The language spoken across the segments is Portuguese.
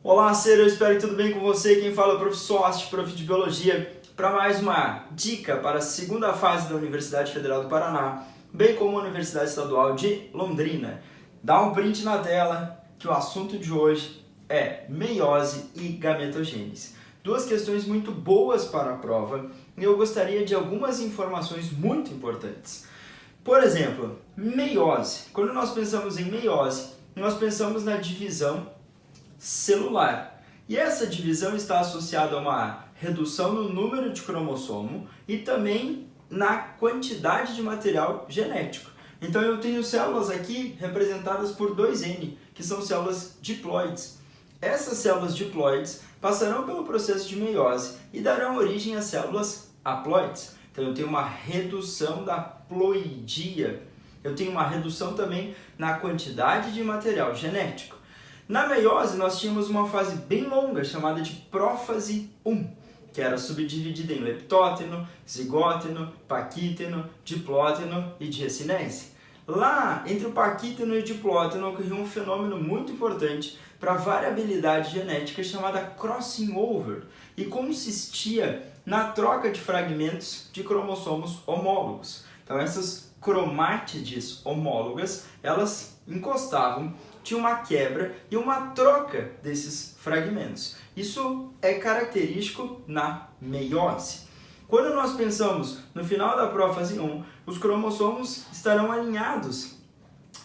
Olá, Cera, eu espero que tudo bem com você. Quem fala é o Prof. Sost, Prof. de Biologia, para mais uma dica para a segunda fase da Universidade Federal do Paraná, bem como a Universidade Estadual de Londrina. Dá um print na tela que o assunto de hoje é meiose e gametogênese. Duas questões muito boas para a prova e eu gostaria de algumas informações muito importantes. Por exemplo, meiose. Quando nós pensamos em meiose, nós pensamos na divisão celular. E essa divisão está associada a uma redução no número de cromossomo e também na quantidade de material genético. Então eu tenho células aqui representadas por 2N, que são células diploides. Essas células diploides passarão pelo processo de meiose e darão origem às células haploides. Então eu tenho uma redução da ploidia. Eu tenho uma redução também na quantidade de material genético. Na meiose, nós tínhamos uma fase bem longa, chamada de prófase 1, que era subdividida em leptóteno, zigóteno, paquíteno, diplóteno e diescinese. Lá, entre o paquíteno e o diplóteno, ocorreu um fenômeno muito importante para a variabilidade genética chamada crossing over, e consistia na troca de fragmentos de cromossomos homólogos. Então, essas cromátides homólogas, elas encostavam, tinha uma quebra e uma troca desses fragmentos. Isso é característico na meiose. Quando nós pensamos no final da prófase 1, os cromossomos estarão alinhados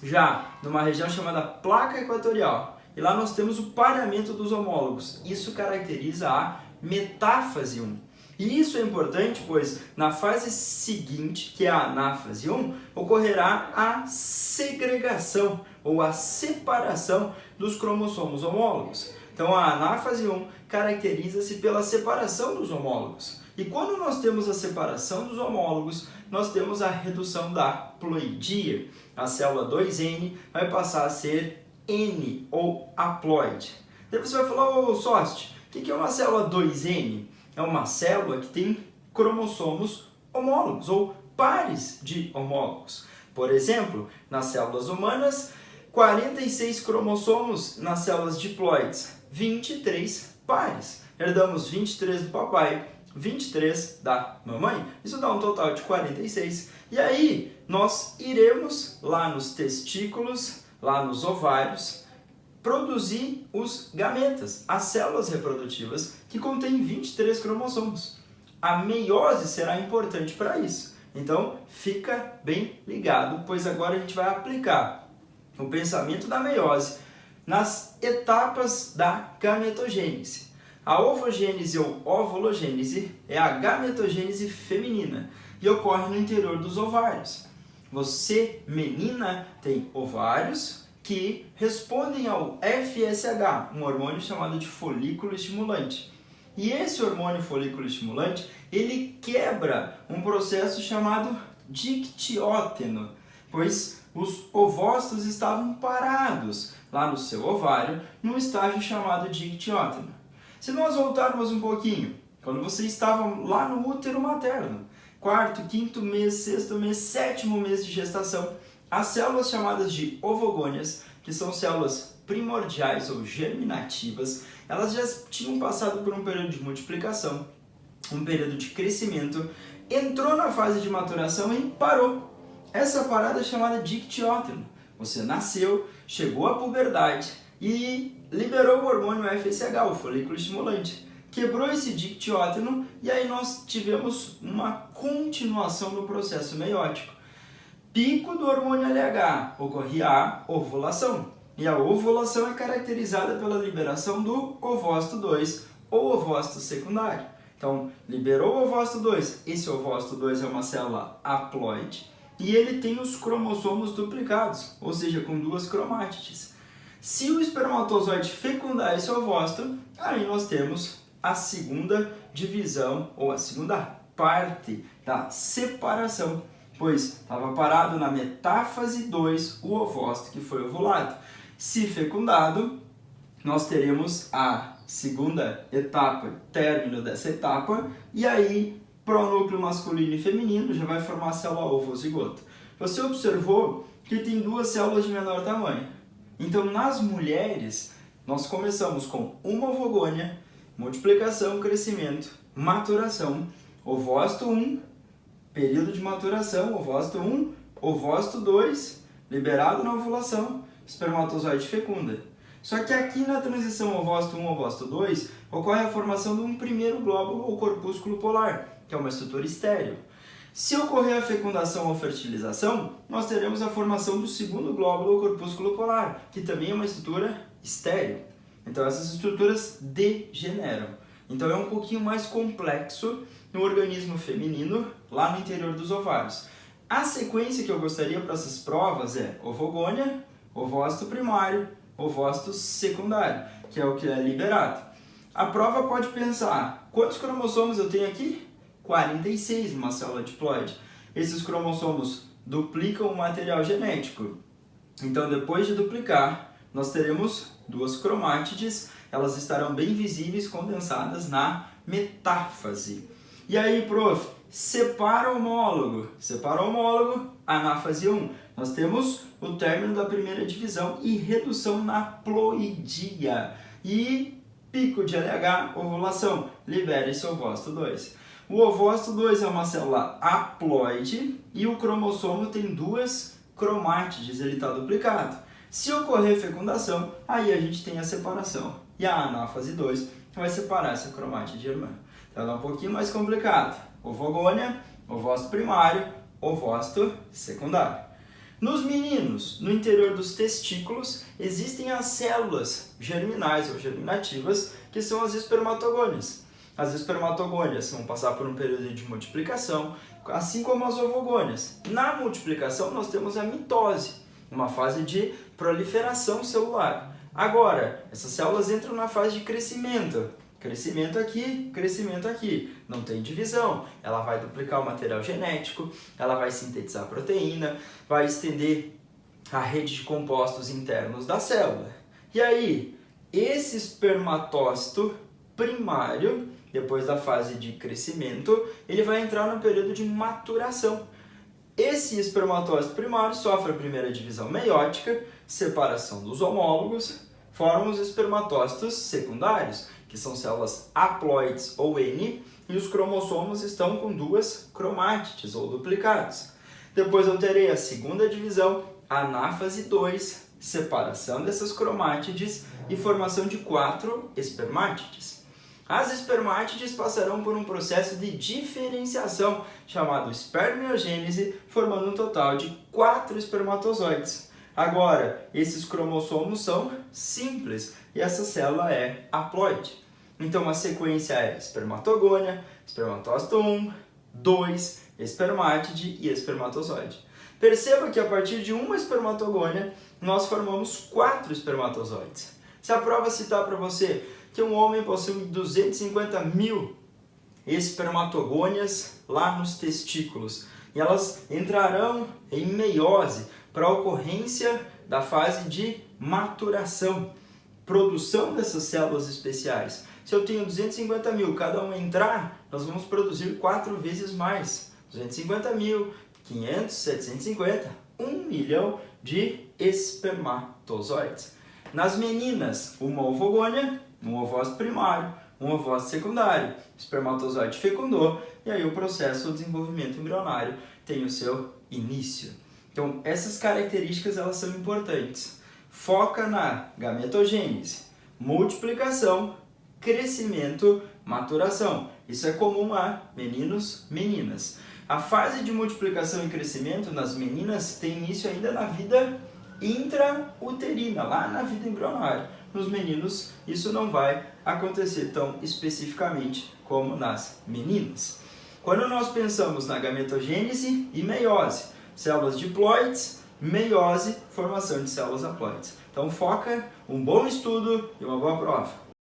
já numa região chamada placa equatorial. E lá nós temos o pareamento dos homólogos. Isso caracteriza a metáfase 1. E isso é importante, pois na fase seguinte, que é a anáfase 1, ocorrerá a segregação ou a separação dos cromossomos homólogos. Então a anáfase 1 caracteriza-se pela separação dos homólogos. E quando nós temos a separação dos homólogos, nós temos a redução da ploidia. A célula 2N vai passar a ser N ou haploide. Depois você vai falar, ô Sost, o que é uma célula 2N? É uma célula que tem cromossomos homólogos ou pares de homólogos. Por exemplo, nas células humanas, 46 cromossomos, nas células diploides, 23 pares. Herdamos 23 do papai, 23 da mamãe. Isso dá um total de 46. E aí, nós iremos lá nos testículos, lá nos ovários, produzir os gametas, as células reprodutivas, que contêm 23 cromossomos. A meiose será importante para isso. Então, fica bem ligado, pois agora a gente vai aplicar o pensamento da meiose nas etapas da gametogênese. A ovogênese ou ovulogênese é a gametogênese feminina e ocorre no interior dos ovários. Você, menina, tem ovários que respondem ao FSH, um hormônio chamado de folículo estimulante. E esse hormônio folículo estimulante, ele quebra um processo chamado dictióteno, pois os ovócitos estavam parados lá no seu ovário, num estágio chamado dictióteno. Se nós voltarmos um pouquinho, quando você estava lá no útero materno, quarto, quinto mês, sexto mês, sétimo mês de gestação, as células chamadas de ovogônias, que são células primordiais ou germinativas, elas já tinham passado por um período de multiplicação, um período de crescimento, entrou na fase de maturação e parou. Essa parada é chamada dictióteno. Você nasceu, chegou à puberdade e liberou o hormônio FSH, o folículo estimulante. Quebrou esse dictióteno e aí nós tivemos uma continuação do processo meiótico. Pico do hormônio LH, ocorria a ovulação. E a ovulação é caracterizada pela liberação do ovócito 2 ou ovócito secundário. Então, liberou o ovócito 2. Esse ovócito 2 é uma célula haploide e ele tem os cromossomos duplicados, ou seja, com duas cromátides. Se o espermatozoide fecundar esse ovócito, aí nós temos a segunda divisão ou a segunda parte da separação, pois estava parado na metáfase 2 o ovócito que foi ovulado. Se fecundado, nós teremos a segunda etapa, término dessa etapa, e aí pronúcleo masculino e feminino já vai formar a célula ovo ou zigoto. Você observou que tem duas células de menor tamanho. Então, nas mulheres, nós começamos com uma ovogônia, multiplicação, crescimento, maturação, ovócito 1, período de maturação, ovócito 1, ovócito 2, liberado na ovulação, espermatozoide fecunda. Só que aqui na transição ovócito 1 ovócito 2 ocorre a formação de um primeiro glóbulo ou corpúsculo polar, que é uma estrutura estéril. Se ocorrer a fecundação ou fertilização, nós teremos a formação do segundo glóbulo ou corpúsculo polar, que também é uma estrutura estéril. Então essas estruturas degeneram. Então é um pouquinho mais complexo no organismo feminino, lá no interior dos ovários. A sequência que eu gostaria para essas provas é ovogônia, ovócito primário, ovócito secundário, que é o que é liberado. A prova pode pensar, quantos cromossomos eu tenho aqui? 46 numa célula diploide. Esses cromossomos duplicam o material genético. Então, depois de duplicar, nós teremos duas cromátides, elas estarão bem visíveis, condensadas na metáfase. E aí, prof, separa o homólogo. Separa o homólogo, anáfase 1. Nós temos o término da primeira divisão e redução na ploidia. E pico de LH, ovulação, libera esse ovócito 2. O ovócito 2 é uma célula haploide e o cromossomo tem duas cromátides, ele está duplicado. Se ocorrer fecundação, aí a gente tem a separação. E a anáfase 2 vai separar essa cromátide irmã. Então é um pouquinho mais complicado. Ovogônia, ovócito primário, ovócito secundário. Nos meninos, no interior dos testículos, existem as células germinais ou germinativas, que são as espermatogônias. As espermatogônias vão passar por um período de multiplicação, assim como as ovogônias. Na multiplicação, nós temos a mitose, uma fase de proliferação celular. Agora, essas células entram na fase de crescimento. Crescimento aqui. Não tem divisão. Ela vai duplicar o material genético, ela vai sintetizar a proteína, vai estender a rede de compostos internos da célula. E aí, esse espermatócito primário, depois da fase de crescimento, ele vai entrar no período de maturação. Esse espermatócito primário sofre a primeira divisão meiótica, separação dos homólogos, formam os espermatócitos secundários, que são células haploides ou N, e os cromossomos estão com duas cromátides ou duplicados. Depois eu terei a segunda divisão, anáfase 2, separação dessas cromátides e formação de 4 espermátides. As espermátides passarão por um processo de diferenciação chamado espermiogênese, formando um total de 4 espermatozoides. Agora, esses cromossomos são simples e essa célula é haploide. Então, a sequência é espermatogônia, espermatócito 1, 2, espermátide e espermatozoide. Perceba que a partir de uma espermatogônia, nós formamos 4 espermatozoides. Se a prova citar para você que um homem possui 250 mil espermatogônias lá nos testículos, e elas entrarão em meiose para a ocorrência da fase de maturação, produção dessas células especiais. Se eu tenho 250 mil, cada um entrar, nós vamos produzir 4 vezes mais. 250 mil, 500, 750, 1 milhão de espermatozoides. Nas meninas, uma ovogônia, um ovócito primário, um ovócito secundário, o espermatozoide fecundou e aí o processo de desenvolvimento embrionário tem o seu início. Então, essas características elas são importantes. Foca na gametogênese, multiplicação, crescimento, maturação. Isso é comum a meninos, meninas. A fase de multiplicação e crescimento nas meninas tem início ainda na vida intrauterina, lá na vida embrionária. Nos meninos, isso não vai acontecer tão especificamente como nas meninas. Quando nós pensamos na gametogênese e meiose, células diploides, meiose, formação de células haploides. Então foca, um bom estudo e uma boa prova.